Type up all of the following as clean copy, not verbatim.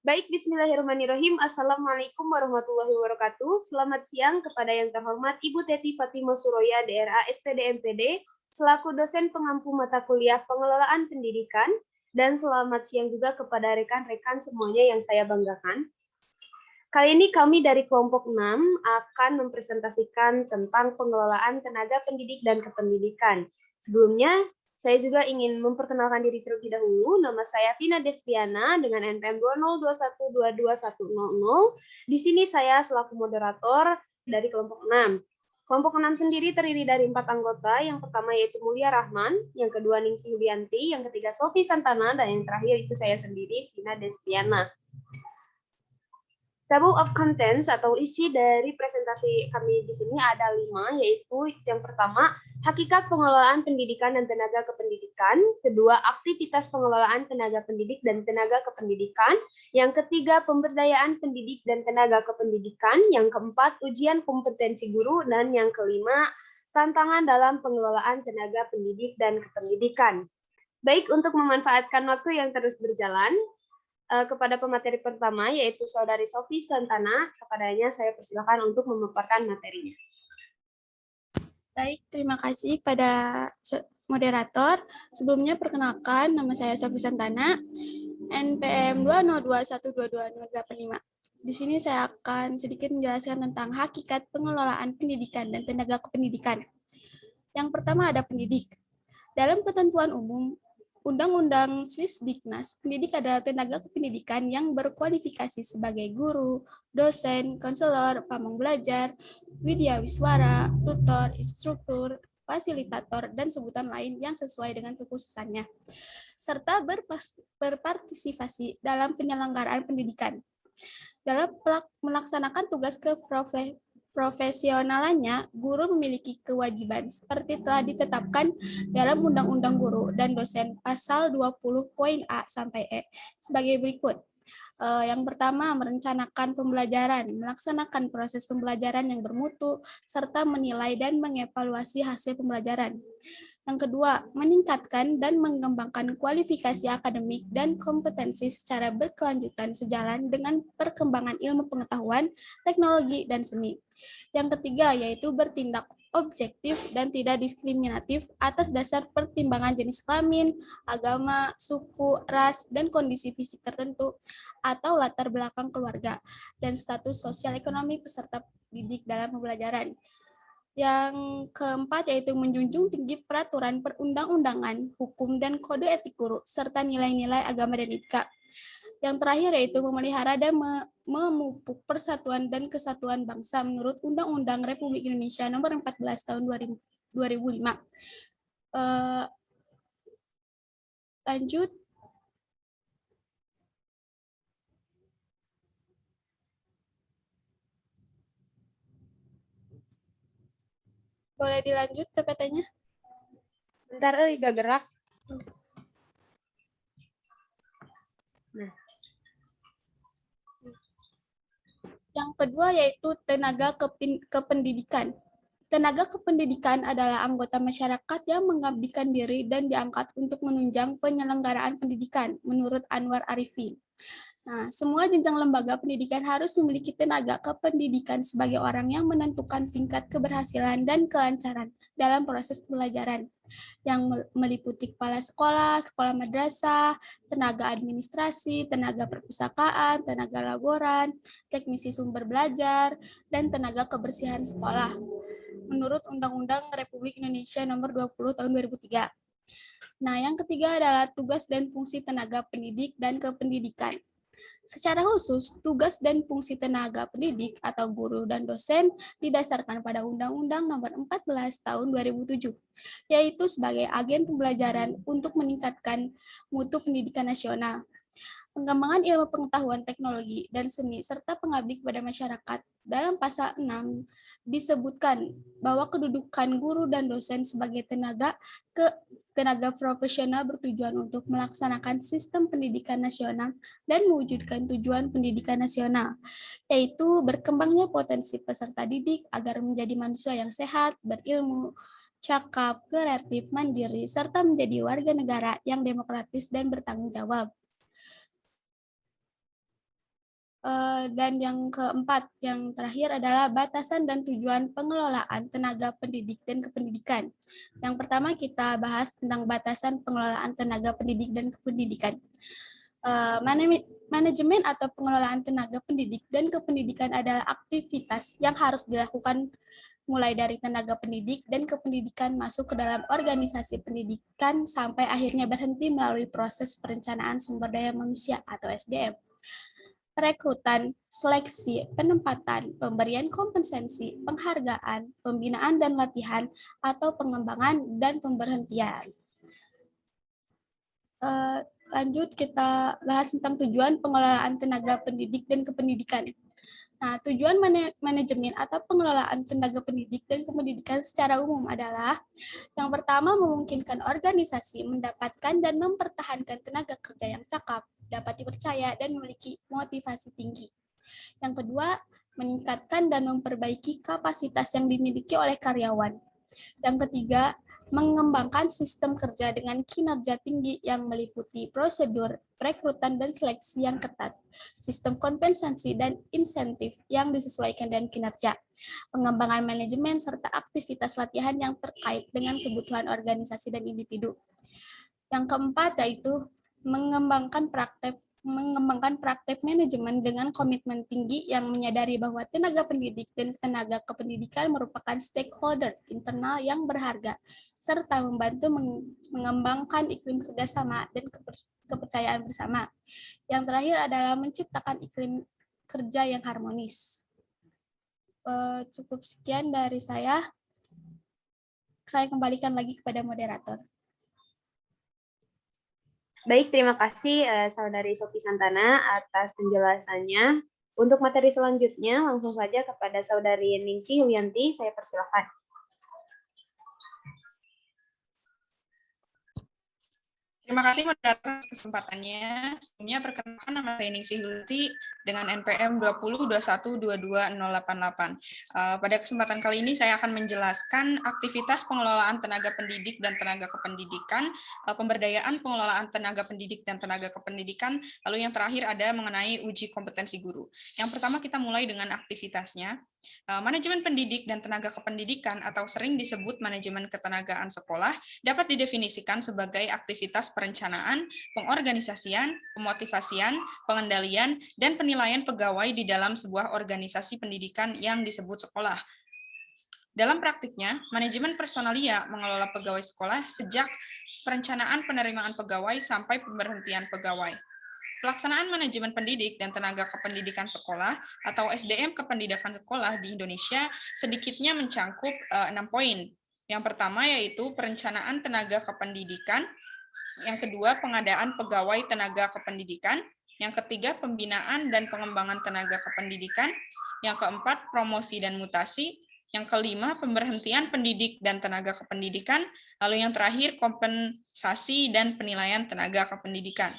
Baik, bismillahirrahmanirrahim. Assalamualaikum warahmatullahi wabarakatuh. Selamat siang kepada yang terhormat Ibu Teti Fatimah Suroya, DRA SPD MPD, selaku dosen pengampu mata kuliah pengelolaan pendidikan, dan selamat siang juga kepada rekan-rekan semuanya yang saya banggakan. Kali ini kami dari kelompok 6 akan mempresentasikan tentang pengelolaan tenaga pendidik dan kependidikan. Sebelumnya, saya juga ingin memperkenalkan diri terlebih dahulu. Nama saya Vina Destiana dengan NPM 202122100. Di sini saya selaku moderator dari kelompok 6. Kelompok 6 sendiri terdiri dari 4 anggota. Yang pertama yaitu Mulia Rahman, yang kedua Ningsih Yulianti, yang ketiga Sofi Santana, dan yang terakhir itu saya sendiri, Vina Destiana. Table of contents atau isi dari presentasi kami di sini ada 5, yaitu yang pertama, hakikat pengelolaan pendidikan dan tenaga kependidikan, kedua, aktivitas pengelolaan tenaga pendidik dan tenaga kependidikan, yang ketiga, pemberdayaan pendidik dan tenaga kependidikan, yang keempat, ujian kompetensi guru, dan yang kelima, tantangan dalam pengelolaan tenaga pendidik dan kependidikan. Baik, untuk memanfaatkan waktu yang terus berjalan, kepada pemateri pertama, yaitu Saudari Sofi Santana. Kepadanya saya persilakan untuk memaparkan materinya. Baik, terima kasih pada moderator. Sebelumnya perkenalkan, nama saya Sofi Santana, NPM 202122085. Di sini saya akan sedikit menjelaskan tentang hakikat pengelolaan pendidikan dan tenaga kependidikan. Yang pertama ada pendidik. Dalam ketentuan umum, Undang-Undang Sisdiknas, pendidik adalah tenaga kependidikan yang berkualifikasi sebagai guru, dosen, konselor, pamong belajar, widyawiswara, tutor, instruktur, fasilitator, dan sebutan lain yang sesuai dengan kekhususannya, serta berpartisipasi dalam penyelenggaraan pendidikan. Dalam melaksanakan tugas profesionalannya, guru memiliki kewajiban seperti telah ditetapkan dalam Undang-Undang Guru dan Dosen pasal 20 poin A sampai E sebagai berikut. Yang pertama, merencanakan pembelajaran, melaksanakan proses pembelajaran yang bermutu, serta menilai dan mengevaluasi hasil pembelajaran. Yang kedua, meningkatkan dan mengembangkan kualifikasi akademik dan kompetensi secara berkelanjutan sejalan dengan perkembangan ilmu pengetahuan, teknologi, dan seni. Yang ketiga, yaitu bertindak objektif dan tidak diskriminatif atas dasar pertimbangan jenis kelamin, agama, suku, ras, dan kondisi fisik tertentu, atau latar belakang keluarga, dan status sosial ekonomi peserta didik dalam pembelajaran. Yang keempat yaitu menjunjung tinggi peraturan perundang-undangan, hukum, dan kode etik guru, serta nilai-nilai agama dan etika. Yang terakhir yaitu memelihara dan memupuk persatuan dan kesatuan bangsa menurut Undang-Undang Republik Indonesia Nomor 14 Tahun 2005. Lanjut. Boleh dilanjut PPT-nya? Bentar, gak gerak. Nah. Yang kedua yaitu tenaga kependidikan. Tenaga kependidikan adalah anggota masyarakat yang mengabdikan diri dan diangkat untuk menunjang penyelenggaraan pendidikan, menurut Anwar Arifin. Nah, semua jenjang lembaga pendidikan harus memiliki tenaga kependidikan sebagai orang yang menentukan tingkat keberhasilan dan kelancaran dalam proses pembelajaran, yang meliputi kepala sekolah, sekolah madrasah, tenaga administrasi, tenaga perpustakaan, tenaga laboran, teknisi sumber belajar, dan tenaga kebersihan sekolah, menurut Undang-Undang Republik Indonesia Nomor 20 Tahun 2003. Nah, yang ketiga adalah tugas dan fungsi tenaga pendidik dan kependidikan. Secara khusus, tugas dan fungsi tenaga pendidik atau guru dan dosen didasarkan pada Undang-Undang Nomor 14 Tahun 2007, yaitu sebagai agen pembelajaran untuk meningkatkan mutu pendidikan nasional, pengembangan ilmu pengetahuan teknologi dan seni, serta pengabdi kepada masyarakat. Dalam pasal 6 disebutkan bahwa kedudukan guru dan dosen sebagai tenaga profesional bertujuan untuk melaksanakan sistem pendidikan nasional dan mewujudkan tujuan pendidikan nasional, yaitu berkembangnya potensi peserta didik agar menjadi manusia yang sehat, berilmu, cakap, kreatif, mandiri, serta menjadi warga negara yang demokratis dan bertanggung jawab. Dan yang keempat, yang terakhir adalah batasan dan tujuan pengelolaan tenaga pendidik dan kependidikan. Yang pertama kita bahas tentang batasan pengelolaan tenaga pendidik dan kependidikan. Manajemen atau pengelolaan tenaga pendidik dan kependidikan adalah aktivitas yang harus dilakukan mulai dari tenaga pendidik dan kependidikan masuk ke dalam organisasi pendidikan sampai akhirnya berhenti melalui proses perencanaan sumber daya manusia atau SDM. Perekrutan, seleksi, penempatan, pemberian kompensasi, penghargaan, pembinaan dan latihan, atau pengembangan dan pemberhentian. Lanjut kita bahas tentang tujuan pengelolaan tenaga pendidik dan kependidikan. Nah, tujuan manajemen atau pengelolaan tenaga pendidik dan kependidikan secara umum adalah yang pertama memungkinkan organisasi mendapatkan dan mempertahankan tenaga kerja yang cakap, dapat dipercaya, dan memiliki motivasi tinggi. Yang kedua, meningkatkan dan memperbaiki kapasitas yang dimiliki oleh karyawan. Yang ketiga, mengembangkan sistem kerja dengan kinerja tinggi yang meliputi prosedur, perekrutan dan seleksi yang ketat, sistem kompensasi dan insentif yang disesuaikan dengan kinerja, pengembangan manajemen serta aktivitas latihan yang terkait dengan kebutuhan organisasi dan individu. Yang keempat yaitu mengembangkan praktek manajemen dengan komitmen tinggi yang menyadari bahwa tenaga pendidik dan tenaga kependidikan merupakan stakeholder internal yang berharga, serta membantu mengembangkan iklim kerjasama dan kepercayaan bersama. Yang terakhir adalah menciptakan iklim kerja yang harmonis. Cukup sekian dari saya. Saya kembalikan lagi kepada moderator. Baik, terima kasih Saudari Sophie Santana atas penjelasannya. Untuk materi selanjutnya, langsung saja kepada Saudari Ningsi Yulianti, saya persilakan. Terima kasih moderator atas kesempatannya. Sebelumnya perkenalkan nama saya Ningsih Yulianti dengan NPM 2021222088. Pada kesempatan kali ini saya akan menjelaskan aktivitas pengelolaan tenaga pendidik dan tenaga kependidikan, pemberdayaan pengelolaan tenaga pendidik dan tenaga kependidikan, lalu yang terakhir ada mengenai uji kompetensi guru. Yang pertama kita mulai dengan aktivitasnya. Manajemen pendidik dan tenaga kependidikan atau sering disebut manajemen ketenagaan sekolah dapat didefinisikan sebagai aktivitas perencanaan, pengorganisasian, pemotivasian, pengendalian, dan penilaian pegawai di dalam sebuah organisasi pendidikan yang disebut sekolah. Dalam praktiknya, manajemen personalia mengelola pegawai sekolah sejak perencanaan penerimaan pegawai sampai pemberhentian pegawai. Pelaksanaan manajemen pendidik dan tenaga kependidikan sekolah atau SDM kependidikan sekolah di Indonesia sedikitnya mencangkup 6 poin. Yang pertama yaitu perencanaan tenaga kependidikan, yang kedua pengadaan pegawai tenaga kependidikan, yang ketiga pembinaan dan pengembangan tenaga kependidikan, yang keempat promosi dan mutasi, yang kelima pemberhentian pendidik dan tenaga kependidikan, lalu yang terakhir kompensasi dan penilaian tenaga kependidikan.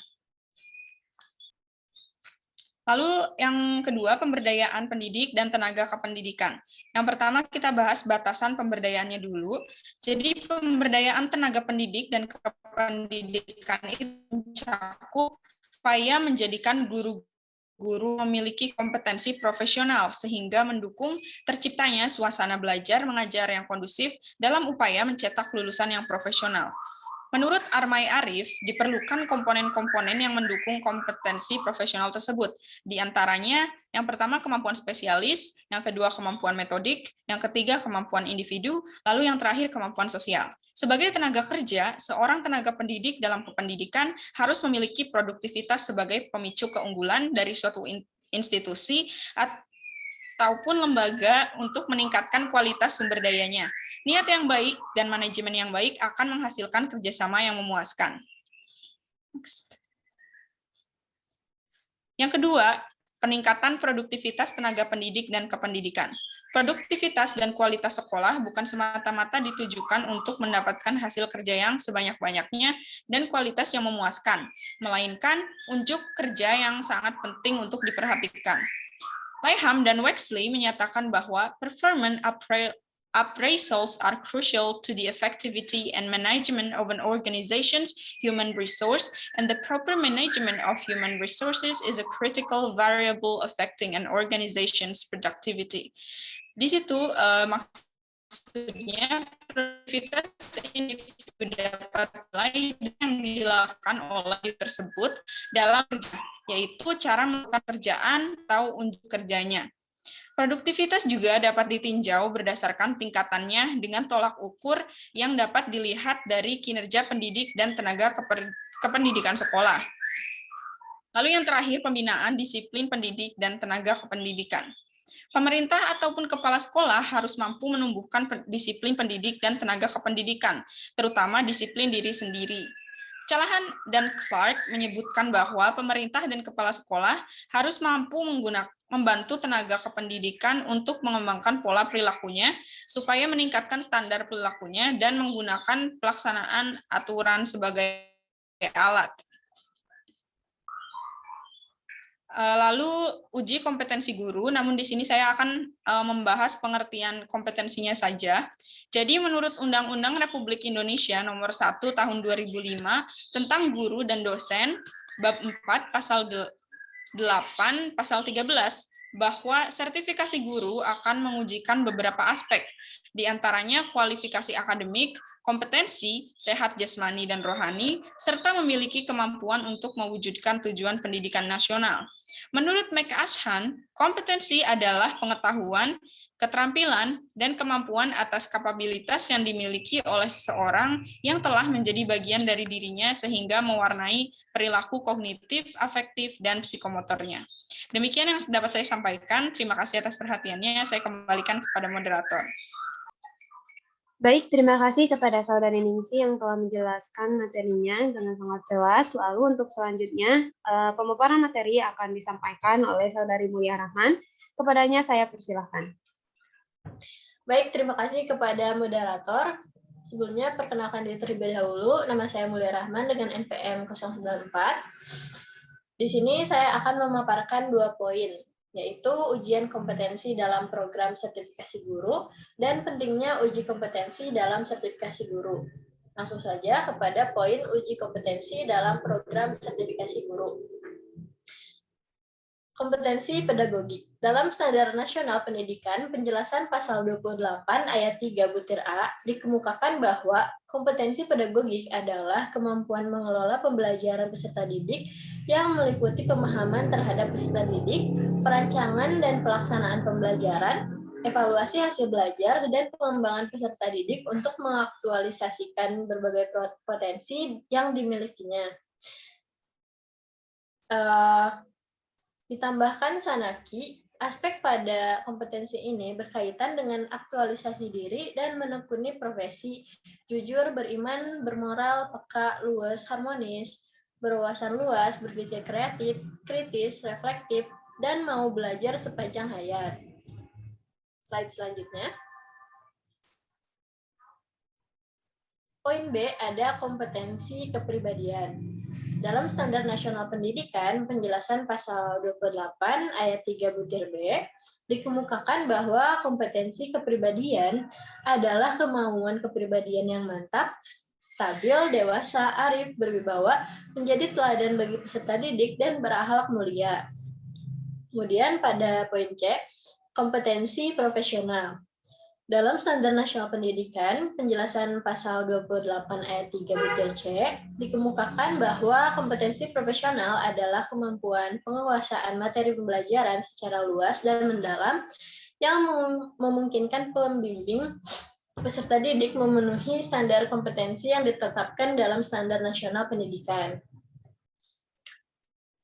Lalu yang kedua, pemberdayaan pendidik dan tenaga kependidikan. Yang pertama kita bahas batasan pemberdayaannya dulu. Jadi pemberdayaan tenaga pendidik dan kependidikan itu mencakup upaya menjadikan guru-guru memiliki kompetensi profesional sehingga mendukung terciptanya suasana belajar mengajar yang kondusif dalam upaya mencetak lulusan yang profesional. Menurut Armai Arif, diperlukan komponen-komponen yang mendukung kompetensi profesional tersebut. Di antaranya, yang pertama kemampuan spesialis, yang kedua kemampuan metodik, yang ketiga kemampuan individu, lalu yang terakhir kemampuan sosial. Sebagai tenaga kerja, seorang tenaga pendidik dalam kependidikan harus memiliki produktivitas sebagai pemicu keunggulan dari suatu institusi ataupun lembaga untuk meningkatkan kualitas sumber dayanya. Niat yang baik dan manajemen yang baik akan menghasilkan kerjasama yang memuaskan. Next. Yang kedua, peningkatan produktivitas tenaga pendidik dan kependidikan. Produktivitas dan kualitas sekolah bukan semata-mata ditujukan untuk mendapatkan hasil kerja yang sebanyak-banyaknya dan kualitas yang memuaskan, melainkan unjuk kerja yang sangat penting untuk diperhatikan. Layham dan Wexley menyatakan bahwa performance Appraisals are crucial to the effectivity and management of an organization's human resource, and the proper management of human resources is a critical variable affecting an organization's productivity. Di situ maksudnya produktivitas individu dapat nilai yang dilakukan oleh tersebut dalam kerja, yaitu cara melakukan pekerjaan atau unjuk kerjanya. Produktivitas juga dapat ditinjau berdasarkan tingkatannya dengan tolak ukur yang dapat dilihat dari kinerja pendidik dan tenaga kependidikan sekolah. Lalu yang terakhir, pembinaan disiplin pendidik dan tenaga kependidikan. Pemerintah ataupun kepala sekolah harus mampu menumbuhkan disiplin pendidik dan tenaga kependidikan, terutama disiplin diri sendiri. Callahan dan Clark menyebutkan bahwa pemerintah dan kepala sekolah harus mampu membantu tenaga kependidikan untuk mengembangkan pola perilakunya supaya meningkatkan standar perilakunya dan menggunakan pelaksanaan aturan sebagai alat. Lalu uji kompetensi guru, namun di sini saya akan membahas pengertian kompetensinya saja. Jadi menurut Undang-Undang Republik Indonesia Nomor 1 Tahun 2005 tentang guru dan dosen, bab 4 pasal 8 pasal 13, bahwa sertifikasi guru akan mengujikan beberapa aspek, di antaranya kualifikasi akademik, kompetensi, sehat jasmani dan rohani, serta memiliki kemampuan untuk mewujudkan tujuan pendidikan nasional. Menurut McAshan, kompetensi adalah pengetahuan, keterampilan, dan kemampuan atas kapabilitas yang dimiliki oleh seseorang yang telah menjadi bagian dari dirinya sehingga mewarnai perilaku kognitif, afektif, dan psikomotornya. Demikian yang dapat saya sampaikan. Terima kasih atas perhatiannya. Saya kembalikan kepada moderator. Baik, terima kasih kepada Saudari Ningsi yang telah menjelaskan materinya dengan sangat jelas. Lalu untuk selanjutnya, pemaparan materi akan disampaikan oleh Saudari Mulia Rahman. Kepadanya saya persilahkan. Baik, terima kasih kepada moderator. Sebelumnya, perkenalkan diri terlebih dahulu. Nama saya Mulia Rahman dengan NPM 094. Di sini saya akan memaparkan 2 poin, yaitu ujian kompetensi dalam program sertifikasi guru dan pentingnya uji kompetensi dalam sertifikasi guru. Langsung saja kepada poin uji kompetensi dalam program sertifikasi guru. Kompetensi pedagogik. Dalam Standar Nasional Pendidikan, penjelasan pasal 28 ayat 3 butir A dikemukakan bahwa kompetensi pedagogik adalah kemampuan mengelola pembelajaran peserta didik yang meliputi pemahaman terhadap peserta didik, perancangan dan pelaksanaan pembelajaran, evaluasi hasil belajar, dan pengembangan peserta didik untuk mengaktualisasikan berbagai potensi yang dimilikinya. Ditambahkan Sanaki, aspek pada kompetensi ini berkaitan dengan aktualisasi diri dan menekuni profesi, jujur, beriman, bermoral, peka, luas, harmonis, berwawasan luas, berpikir kreatif, kritis, reflektif, dan mau belajar sepanjang hayat. Slide selanjutnya. Poin B ada kompetensi kepribadian. Dalam Standar Nasional Pendidikan, penjelasan pasal 28 ayat 3 butir B, dikemukakan bahwa kompetensi kepribadian adalah kemauan kepribadian yang mantap, stabil, dewasa, arif, berwibawa, menjadi teladan bagi peserta didik, dan berakhlak mulia. Kemudian pada poin C, kompetensi profesional. Dalam Standar Nasional Pendidikan, penjelasan pasal 28 ayat 3 butir C, dikemukakan bahwa kompetensi profesional adalah kemampuan penguasaan materi pembelajaran secara luas dan mendalam yang memungkinkan pembimbing peserta didik memenuhi standar kompetensi yang ditetapkan dalam Standar Nasional Pendidikan.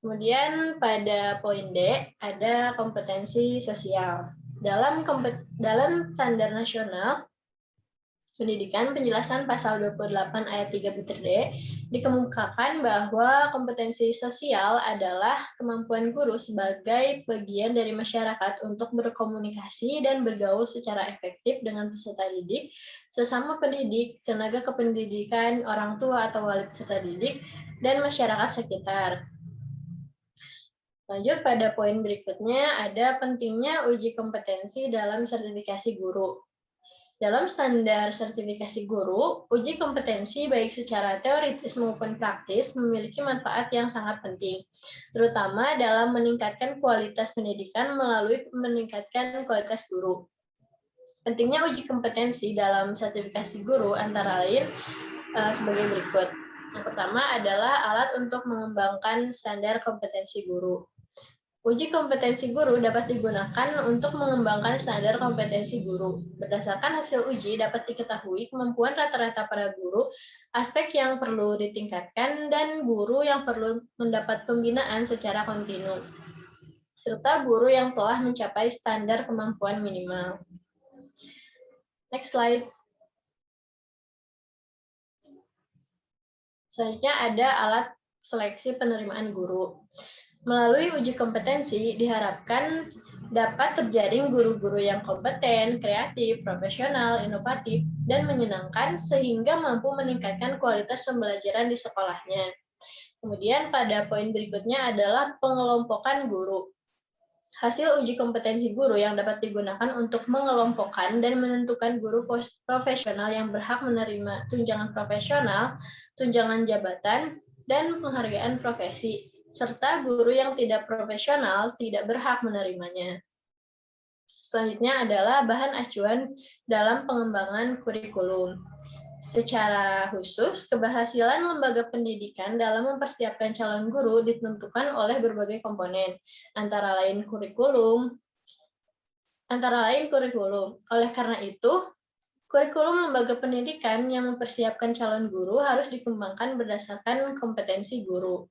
Kemudian pada poin D, ada kompetensi sosial. Dalam Standar Nasional Pendidikan, penjelasan pasal 28 ayat 3 butir D, dikemukakan bahwa kompetensi sosial adalah kemampuan guru sebagai bagian dari masyarakat untuk berkomunikasi dan bergaul secara efektif dengan peserta didik, sesama pendidik, tenaga kependidikan, orang tua atau wali peserta didik, dan masyarakat sekitar. Lanjut pada poin berikutnya, ada pentingnya uji kompetensi dalam sertifikasi guru. Dalam standar sertifikasi guru, uji kompetensi baik secara teoritis maupun praktis memiliki manfaat yang sangat penting, terutama dalam meningkatkan kualitas pendidikan melalui meningkatkan kualitas guru. Pentingnya uji kompetensi dalam sertifikasi guru antara lain sebagai berikut. Yang pertama adalah alat untuk mengembangkan standar kompetensi guru. Uji kompetensi guru dapat digunakan untuk mengembangkan standar kompetensi guru. Berdasarkan hasil uji dapat diketahui kemampuan rata-rata para guru, aspek yang perlu ditingkatkan, dan guru yang perlu mendapat pembinaan secara kontinu, serta guru yang telah mencapai standar kemampuan minimal. Next slide. Selanjutnya ada alat seleksi penerimaan guru. Melalui uji kompetensi, diharapkan dapat terjaring guru-guru yang kompeten, kreatif, profesional, inovatif, dan menyenangkan sehingga mampu meningkatkan kualitas pembelajaran di sekolahnya. Kemudian pada poin berikutnya adalah pengelompokan guru. Hasil uji kompetensi guru yang dapat digunakan untuk mengelompokkan dan menentukan guru profesional yang berhak menerima tunjangan profesional, tunjangan jabatan, dan penghargaan profesi, serta guru yang tidak profesional tidak berhak menerimanya. Selanjutnya adalah bahan acuan dalam pengembangan kurikulum. Secara khusus, keberhasilan lembaga pendidikan dalam mempersiapkan calon guru ditentukan oleh berbagai komponen, antara lain kurikulum. Oleh karena itu, kurikulum lembaga pendidikan yang mempersiapkan calon guru harus dikembangkan berdasarkan kompetensi guru.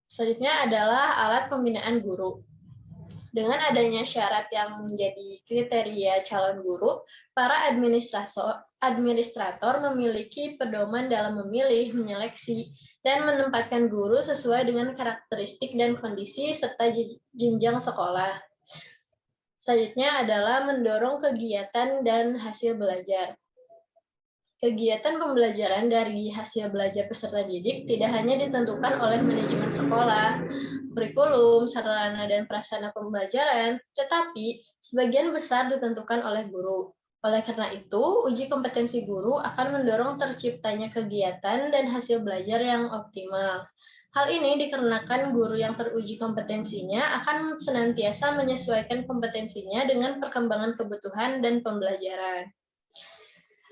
Selanjutnya adalah alat pembinaan guru. Dengan adanya syarat yang menjadi kriteria calon guru, para administrator memiliki pedoman dalam memilih, menyeleksi, dan menempatkan guru sesuai dengan karakteristik dan kondisi serta jenjang sekolah. Selanjutnya adalah mendorong kegiatan dan hasil belajar. Kegiatan pembelajaran dari hasil belajar peserta didik tidak hanya ditentukan oleh manajemen sekolah, kurikulum, sarana dan prasarana pembelajaran, tetapi sebagian besar ditentukan oleh guru. Oleh karena itu, uji kompetensi guru akan mendorong terciptanya kegiatan dan hasil belajar yang optimal. Hal ini dikarenakan guru yang teruji kompetensinya akan senantiasa menyesuaikan kompetensinya dengan perkembangan kebutuhan dan pembelajaran.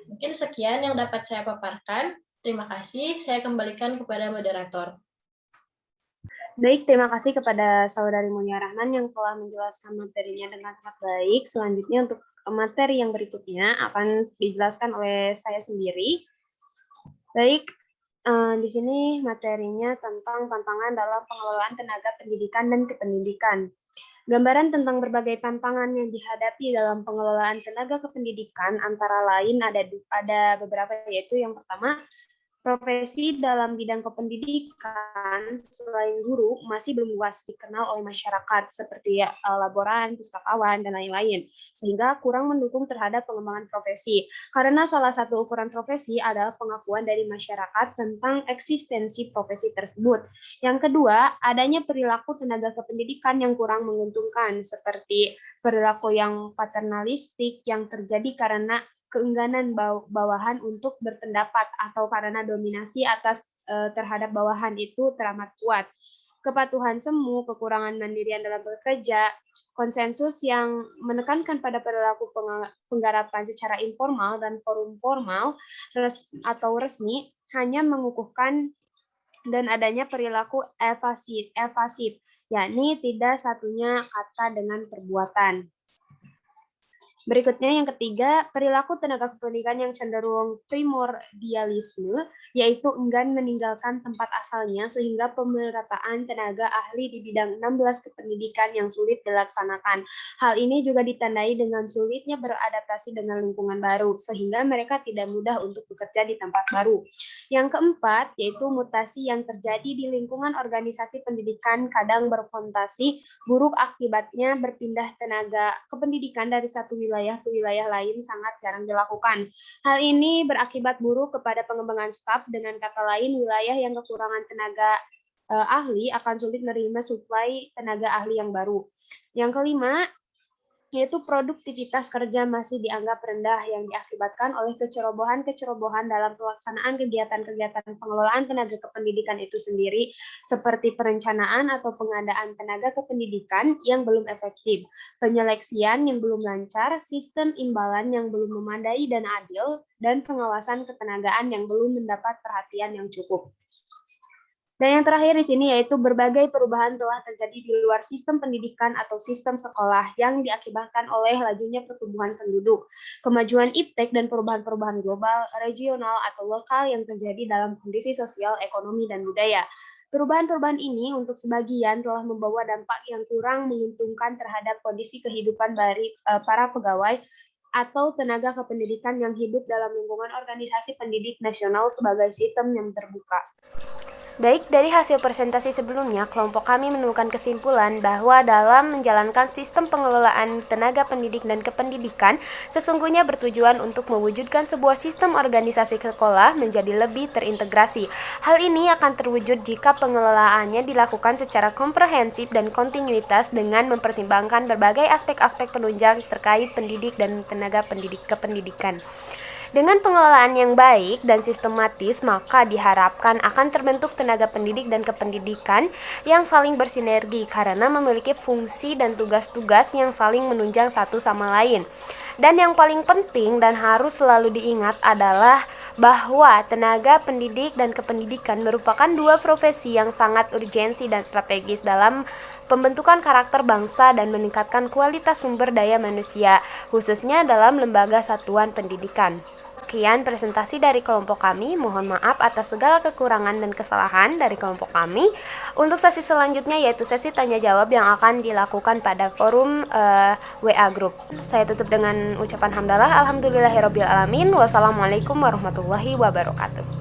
Mungkin sekian yang dapat saya paparkan. Terima kasih. Saya kembalikan kepada moderator. Baik, terima kasih kepada Saudari Munia Rahman yang telah menjelaskan materinya dengan sangat baik. Selanjutnya untuk materi yang berikutnya akan dijelaskan oleh saya sendiri. Baik, di sini materinya tentang tantangan dalam pengelolaan tenaga pendidikan dan kependidikan. Gambaran tentang berbagai tantangan yang dihadapi dalam pengelolaan tenaga kependidikan antara lain ada beberapa, yaitu yang pertama, profesi dalam bidang kependidikan selain guru masih belum luas dikenal oleh masyarakat seperti laboran, pustakawan, dan lain-lain, sehingga kurang mendukung terhadap pengembangan profesi. Karena salah satu ukuran profesi adalah pengakuan dari masyarakat tentang eksistensi profesi tersebut. Yang kedua, adanya perilaku tenaga kependidikan yang kurang menguntungkan, seperti perilaku yang paternalistik yang terjadi karena keengganan bawahan untuk berpendapat atau karena dominasi atas terhadap bawahan itu teramat kuat. Kepatuhan semu, kekurangan mandirian dalam bekerja, konsensus yang menekankan pada perilaku penggarapan secara informal dan forum formal atau resmi hanya mengukuhkan dan adanya perilaku evasif, yakni tidak satunya kata dengan perbuatan. Berikutnya yang ketiga, perilaku tenaga kependidikan yang cenderung primordialisme, yaitu enggan meninggalkan tempat asalnya sehingga pemerataan tenaga ahli di bidang 16 kependidikan yang sulit dilaksanakan. Hal ini juga ditandai dengan sulitnya beradaptasi dengan lingkungan baru, sehingga mereka tidak mudah untuk bekerja di tempat baru. Yang keempat, yaitu mutasi yang terjadi di lingkungan organisasi pendidikan kadang berkonotasi buruk, akibatnya berpindah tenaga kependidikan dari satu wilayah ke wilayah lain sangat jarang dilakukan. Hal ini berakibat buruk kepada pengembangan staf, dengan kata lain wilayah yang kekurangan tenaga ahli akan sulit menerima suplai tenaga ahli yang baru. Yang kelima, yaitu produktivitas kerja masih dianggap rendah yang diakibatkan oleh kecerobohan dalam pelaksanaan kegiatan-kegiatan pengelolaan tenaga kependidikan itu sendiri, seperti perencanaan atau pengadaan tenaga kependidikan yang belum efektif, penyeleksian yang belum lancar, sistem imbalan yang belum memadai dan adil, dan pengawasan ketenagaan yang belum mendapat perhatian yang cukup. Dan yang terakhir di sini yaitu berbagai perubahan telah terjadi di luar sistem pendidikan atau sistem sekolah yang diakibatkan oleh lajunya pertumbuhan penduduk, kemajuan iptek dan perubahan-perubahan global, regional atau lokal yang terjadi dalam kondisi sosial, ekonomi, dan budaya. Perubahan-perubahan ini untuk sebagian telah membawa dampak yang kurang menguntungkan terhadap kondisi kehidupan dari para pegawai atau tenaga kependidikan yang hidup dalam lingkungan organisasi pendidik nasional sebagai sistem yang terbuka. Baik, dari hasil presentasi sebelumnya, kelompok kami menemukan kesimpulan bahwa dalam menjalankan sistem pengelolaan tenaga pendidik dan kependidikan, sesungguhnya bertujuan untuk mewujudkan sebuah sistem organisasi sekolah menjadi lebih terintegrasi. Hal ini akan terwujud jika pengelolaannya dilakukan secara komprehensif dan kontinuitas dengan mempertimbangkan berbagai aspek-aspek penunjang terkait pendidik dan tenaga kependidikan. Dengan pengelolaan yang baik dan sistematis, maka diharapkan akan terbentuk tenaga pendidik dan kependidikan yang saling bersinergi karena memiliki fungsi dan tugas-tugas yang saling menunjang satu sama lain. Dan yang paling penting dan harus selalu diingat adalah bahwa tenaga pendidik dan kependidikan merupakan dua profesi yang sangat urgensi dan strategis dalam pembentukan karakter bangsa dan meningkatkan kualitas sumber daya manusia, khususnya dalam lembaga satuan pendidikan. Sekian presentasi dari kelompok kami. Mohon maaf atas segala kekurangan dan kesalahan dari kelompok kami. Untuk sesi selanjutnya yaitu sesi tanya jawab yang akan dilakukan pada forum WA Group. Saya tutup dengan ucapan hamdalah. Alhamdulillahirabbil alamin. Wassalamualaikum warahmatullahi wabarakatuh.